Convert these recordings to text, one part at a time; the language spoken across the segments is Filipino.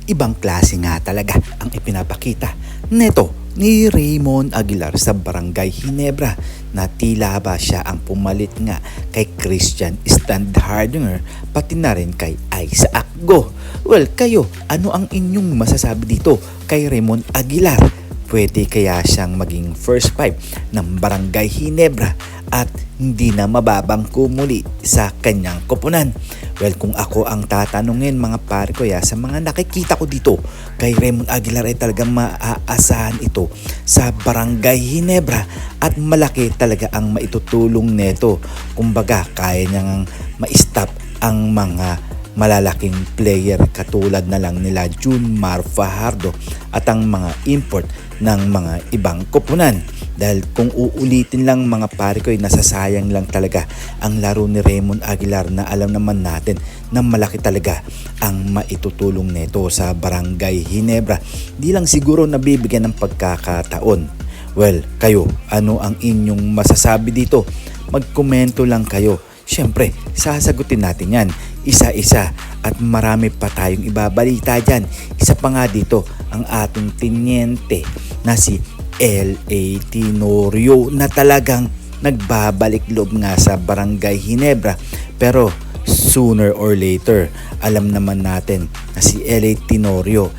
ibang klase nga talaga ang ipinapakita neto ni Raymond Aguilar sa Barangay Ginebra na tila ba siya ang pumalit nga kay Christian Standhardinger pati na rin kay Isaac Go. Well, kayo, ano ang inyong masasabi dito kay Raymond Aguilar? Pwede kaya siyang maging first five ng Barangay Ginebra at hindi na mababangko muli sa kanyang koponan? Well, kung ako ang tatanungin mga pare ko sa mga nakikita ko dito kay Raymond Aguilar ay talagang maaasahan ito sa Barangay Ginebra at malaki talaga ang maitutulong neto. Kumbaga, kaya niyang ma-stop ang mga malalaking player katulad na lang nila Junmar Fajardo at ang mga import ng mga ibang koponan. Dahil kung uulitin lang mga pare ko ay nasasayang lang talaga ang laro ni Raymond Aguilar na alam naman natin na malaki talaga ang maitutulong neto sa Barangay Ginebra. Di lang siguro nabibigyan ng pagkakataon. Well, kayo, ano ang inyong masasabi dito? Magkomento lang kayo. Siyempre, sasagutin natin yan isa-isa at marami pa tayong ibabalita dyan. Isa pa nga dito ang ating tiniente na si L.A. Tenorio na talagang nagbabalik loob nga sa Barangay Ginebra. Pero sooner or later, alam naman natin na si L.A. Tenorio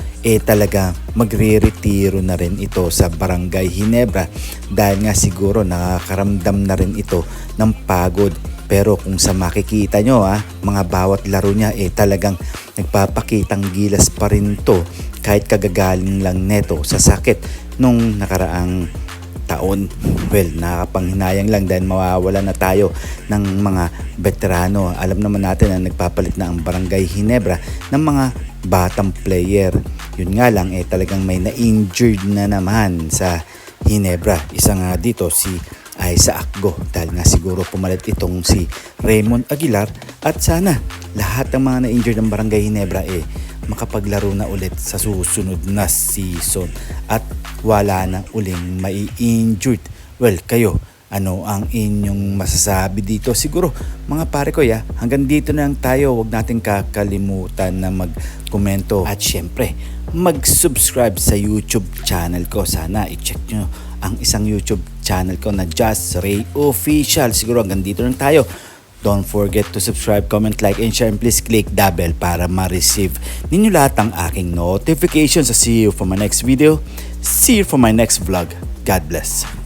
talaga magre-retiro na rin ito sa Barangay Ginebra dahil nga siguro nakakaramdam na rin ito ng pagod. Pero kung sa makikita nyo mga bawat laro niya talagang nagpapakitang gilas pa rin to kahit kagagaling lang neto sa sakit nung nakaraang taon. Well, nakakapanghinayang lang dahil mawawala na tayo ng mga veterano. Alam naman natin na nagpapalit na ang Barangay Ginebra ng mga batang player. Yun nga lang talagang may na-injured na naman sa Ginebra. Isa nga dito si Isaac Go dahil nga siguro pumalit itong si Raymond Aguilar at sana lahat ng mga na-injured ng Barangay Ginebra makapaglaro na ulit sa susunod na season at wala na uling mai-injured. Well, kayo, ano ang inyong masasabi dito? Siguro mga pare ko hanggang dito na lang tayo. Huwag natin kakalimutan na mag-komento at syempre mag-subscribe sa YouTube channel ko. Sana i-check nyo ang isang YouTube channel ko na Just Ray Official. Siguro hanggang dito lang tayo. Don't forget to subscribe, comment, like, and share. And please click the bell para ma-receive ninyo lahat ang aking notifications. See you for my next video. See you for my next vlog. God bless.